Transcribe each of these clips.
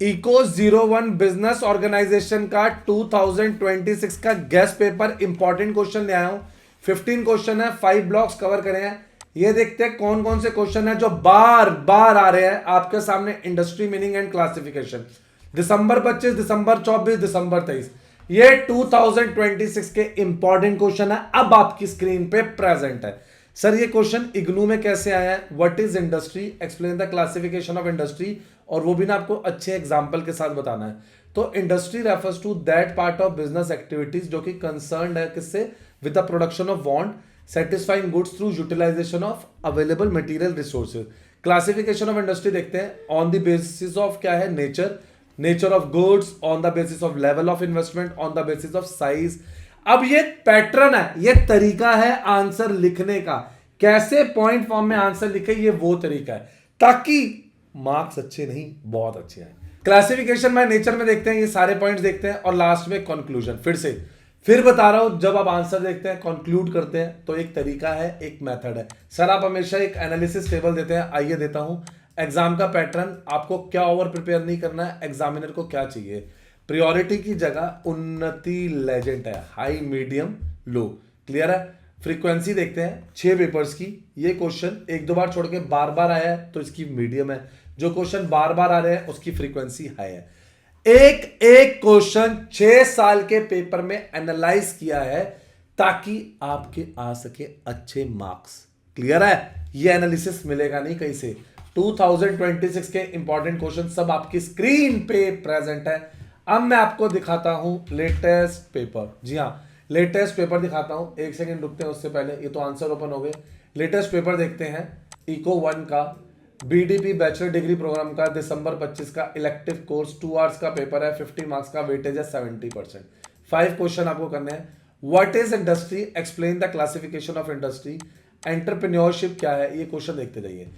Eco 01 business organisation का 2026 का guest paper important question ले आया हूं। 15 क्वेश्चन है, 5 ब्लॉक्स कवर करें हैं। ये देखते हैं कौन कौन से क्वेश्चन है जो बार बार आ रहे हैं आपके सामने। इंडस्ट्री मीनिंग एंड क्लासिफिकेशन, दिसंबर 25, दिसंबर 24, दिसंबर 23, ये 2026 के इंपॉर्टेंट क्वेश्चन है। अब आपकी स्क्रीन पे प्रेजेंट है। सर ये क्वेश्चन इग्नू में कैसे आया है? What is industry, explain the classification of industry, और वो भी ना आपको अच्छे एग्जांपल के साथ बताना है। तो industry refers to that part of business activities जो कि कंसर्न्ड है किससे? With the production of want, satisfying goods through utilisation of available material resources. Classification of industry देखते हैं ऑन द बेसिस ऑफ क्या है? Nature of goods, on the basis of level of investment, on the basis of size. अब ये pattern है, ये तरीका है आंसर लिखने का। कैसे पॉइंट फॉर्म में आंसर लिखे, ये वो तरीका है ताकि मार्क्स अच्छे नहीं बहुत अच्छे आए। क्लासिफिकेशन में नेचर में देखते हैं, ये सारे पॉइंट्स देखते हैं और लास्ट में कंक्लूजन। फिर बता रहा हूं, जब आप आंसर देखते हैं कंक्लूड करते हैं तो एक तरीका है, एक मेथड है। सर आप हमेशा एक एनालिसिस टेबल देते हैं, आइए देता हूं। एग्जाम का पैटर्न, आपको क्या ओवर प्रिपेयर नहीं करना है, एग्जामिनर को क्या चाहिए। प्रायोरिटी की जगह उन्नति लेजेंड है, हाई मीडियम लो, क्लियर है। फ्रीक्वेंसी देखते हैं 6 पेपर्स की। ये क्वेश्चन एक दो बार छोड़ के बार बार आया है तो इसकी मीडियम है। जो क्वेश्चन बार बार आ रहे हैं उसकी फ्रीक्वेंसी हाई है। एक एक क्वेश्चन 6 साल के पेपर में एनालाइज किया है ताकि आपके आ सके अच्छे मार्क्स, क्लियर है। ये एनालिसिस मिलेगा नहीं कहीं से। 2026 के इंपॉर्टेंट क्वेश्चन सब आपकी स्क्रीन पे प्रेजेंट है। अब मैं आपको दिखाता हूं लेटेस्ट पेपर। जी हाँ, लेटेस्ट पेपर दिखाता हूं। एक सेकंड रुकते हैं उससे पहले, ये तो आंसर ओपन हो गए। लेटेस्ट पेपर देखते हैं इको 1 का, बीडीपी बैचलर डिग्री प्रोग्राम का, दिसंबर 25 का इलेक्टिव कोर्स, 2 आवर्स का पेपर है, 50 मार्क्स का, वेटेज है 70%। 5 क्वेश्चन आपको करने हैं। What is industry, explain the classification of industry, entrepreneurship क्या है, ये क्वेश्चन देखते जाइए।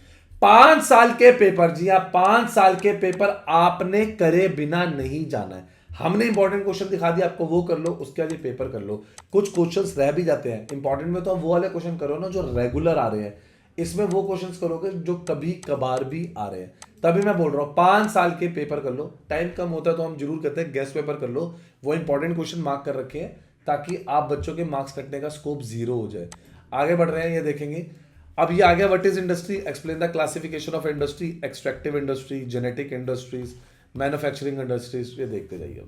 5 साल के पेपर, जी हाँ 5 साल के पेपर आपने करे बिना नहीं जाना है। हमने इंपॉर्टेंट क्वेश्चन दिखा दिया आपको, वो कर लो, उसके आगे पेपर कर लो। कुछ क्वेश्चंस रह भी जाते हैं इंपॉर्टेंट में, तो वो वाले क्वेश्चन करो ना जो रेगुलर आ रहे हैं। इसमें वो क्वेश्चंस करोगे जो कभी कभार भी आ रहे हैं। तभी मैं बोल रहा हूं 5 साल के पेपर कर लो। टाइम कम होता है तो हम जरूर कहते हैं गेस्ट पेपर कर लो, वो इंपॉर्टेंट क्वेश्चन मार्क कर रखे हैं ताकि आप बच्चों के मार्क्स कटने का स्कोप 0 हो जाए। आगे बढ़ रहे हैं, ये देखेंगे। अब ये आ गया what is industry, explain the classification of industry, extractive industry, genetic industries, manufacturing industries. ये देखते जाइए,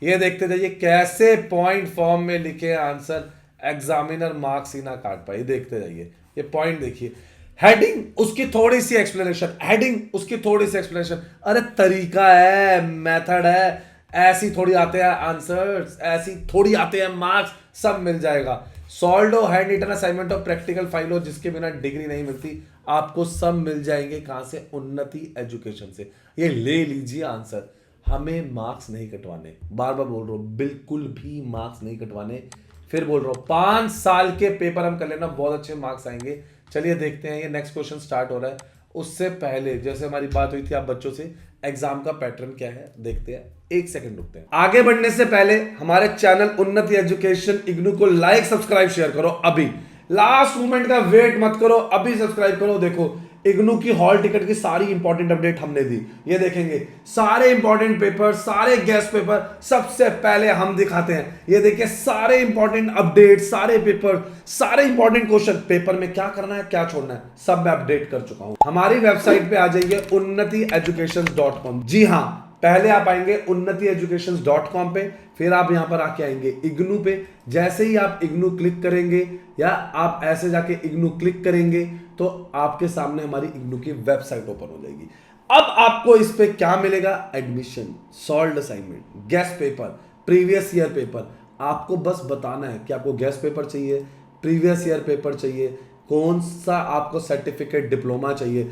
ये देखते जाइए कैसे पॉइंट फॉर्म में लिखे आंसर, एग्जामिनर मार्क्स ही ना काट पाए। देखते जाइए, ये पॉइंट देखिए। हेडिंग उसकी थोड़ी सी एक्सप्लेनेशन, हेडिंग उसकी थोड़ी सी एक्सप्लेनेशन। अरे तरीका है, मेथड है। ऐसी थोड़ी आते हैं आंसर्स, ऐसी थोड़ी आते हैं मार्क्स, सब मिल जाएगा। सॉल्व हो, हैंड रिटन असाइनमेंट हो, प्रैक्टिकल फाइल हो, जिसके बिना डिग्री नहीं मिलती, आपको सब मिल जाएंगे। कहां से? उन्नति एजुकेशन से। ये ले लीजिए आंसर। हमें मार्क्स नहीं कटवाने, बार बार बोल रहा हूं, बिल्कुल भी मार्क्स नहीं कटवाने। फिर बोल रहा हूं 5 साल के पेपर हम कर लेना, बहुत अच्छे मार्क्स आएंगे। चलिए देखते हैं, ये नेक्स्ट क्वेश्चन स्टार्ट हो रहा है। उससे पहले जैसे हमारी बात हुई थी आप बच्चों से, एग्जाम का पैटर्न क्या है देखते हैं। एक सेकंड रुकते हैं। आगे बढ़ने से पहले हमारे चैनल उन्नति एजुकेशन इग्नू को लाइक सब्सक्राइब शेयर करो अभी। लास्ट मोमेंट का वेट मत करो, अभी सब्सक्राइब करो। देखो इग्नू की हॉल टिकट की सारी इंपॉर्टेंट अपडेट हमने दी। ये देखेंगे सारे इंपॉर्टेंट पेपर, सारे गेस्ट पेपर सबसे पहले हम दिखाते हैं। ये देखिए सारे इंपॉर्टेंट अपडेट, सारे पेपर, सारे इंपॉर्टेंट क्वेश्चन, पेपर में क्या करना है क्या छोड़ना है सब मैं अपडेट कर चुका हूं। हमारी वेबसाइट पे आ जाइए unnatieducations.com। जी हां, पहले आप आएंगे unnatieducations.com पे, फिर आप यहां पर आके आएंगे इग्नू पे। जैसे ही आप इग्नू क्लिक करेंगे या आप ऐसे जाके इग्नू क्लिक करेंगे तो आपके सामने हमारी इग्नू की वेबसाइट ओपन हो जाएगी। अब आपको इस पे क्या मिलेगा? Admission, solved assignment, guest paper, previous year paper. आपको बस बताना है कि आपको गेस्ट पेपर चाहिए, प्रीवियस ईयर पेपर चाहिए, कौन सा आपको सर्टिफिकेट डिप्लोमा चाहिए।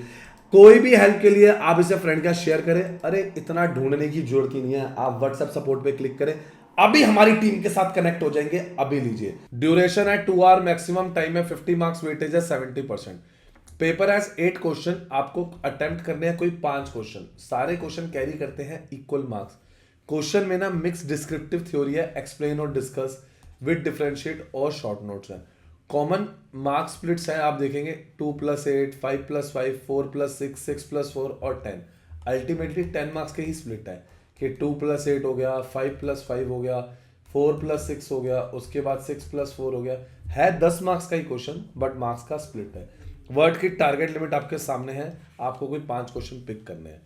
कोई भी हेल्प के लिए आप इसे फ्रेंड का शेयर करें। अरे इतना ढूंढने की जरूरत ही नहीं है, आप व्हाट्सएप सपोर्ट पे क्लिक करें, अभी हमारी टीम के साथ कनेक्ट हो जाएंगे। अभी लीजिए, ड्यूरेशन है 2 आवर, मैक्सिमम टाइम है 50 मार्क्स, वेटेज है 70%। पेपर हैज 8 क्वेश्चन, आपको अटेम्प्ट करने हैं कोई 5 क्वेश्चन। सारे क्वेश्चन कैरी करते हैं इक्वल मार्क्स। क्वेश्चन में ना मिक्स डिस्क्रिप्टिव थ्योरी है, एक्सप्लेन और डिस्कस विद डिफरेंशिएट और शॉर्ट नोट्स है। कॉमन मार्क्स स्प्लिट्स हैं, आप देखेंगे 2+8, 5+5, 4+6, 6+4 और 10। अल्टीमेटली 10 मार्क्स के ही स्प्लिट है कि 2 + 8 हो गया, 5 + 5 हो गया, 4 + 6 हो गया, उसके बाद 6 + 4 हो गया। है 10 मार्क्स का ही क्वेश्चन, बट मार्क्स का स्प्लिट है। वर्ड की टारगेट लिमिट आपके सामने है, आपको कोई 5 क्वेश्चन पिक करने हैं।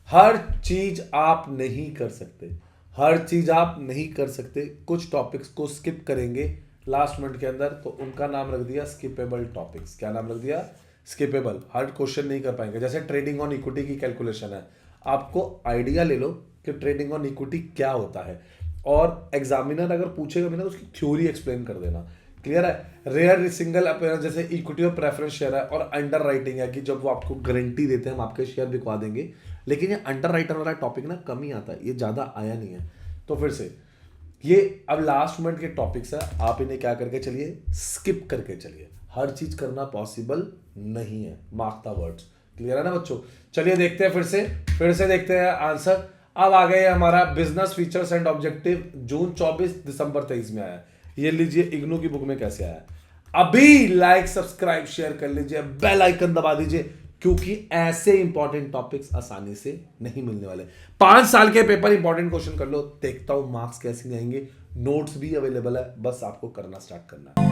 हर चीज आप नहीं कर सकते, हर चीज आप नहीं कर सकते, कुछ टॉपिक्स को स्किप करेंगे लास्ट मिनट के अंदर, तो उनका नाम रख दिया स्किपेबल टॉपिक्स। क्या नाम रख दिया? स्किपेबल। हर क्वेश्चन नहीं कर पाएंगे। जैसे ट्रेडिंग ऑन इक्विटी की कैलकुलेशन है, आपको आइडिया ले लो कि ट्रेडिंग ऑन इक्विटी क्या होता है, और एग्जामिनर अगर पूछेगा भी ना, उसकी थ्योरी एक्सप्लेन कर देना। क्लियर है? रेयर सिंगल अपीयरेंस जैसे इक्विटी और प्रेफरेंस शेयर है, और अंडर राइटिंग है कि जब वो आपको गारंटी देते हैं हम आपके शेयर बिकवा देंगे। लेकिन ये अंडर राइटर वाला टॉपिक ना कम ही आता है, ये ज्यादा आया नहीं है। तो फिर से ये अब लास्ट मिनट के टॉपिक्स है, आप इन्हें क्या करके चलिए, स्किप करके चलिए। हर चीज करना पॉसिबल नहीं है। Mark the words. क्लियर है ना बच्चों? चलिए देखते हैं फिर से देखते हैं आंसर। अब आ गए हमारा बिजनेस फीचर्स एंड ऑब्जेक्टिव, जून 24 दिसंबर 23 में आया। ये लीजिए इग्नू की बुक में कैसे आया। अभी लाइक सब्सक्राइब शेयर कर लीजिए, बेल आइकन दबा दीजिए, क्योंकि ऐसे इंपॉर्टेंट टॉपिक्स आसानी से नहीं मिलने वाले। 5 साल के पेपर इंपॉर्टेंट क्वेश्चन कर लो, देखता हूं मार्क्स कैसे नहीं आएंगे। नोट्स भी अवेलेबल है, बस आपको करना स्टार्ट करना है।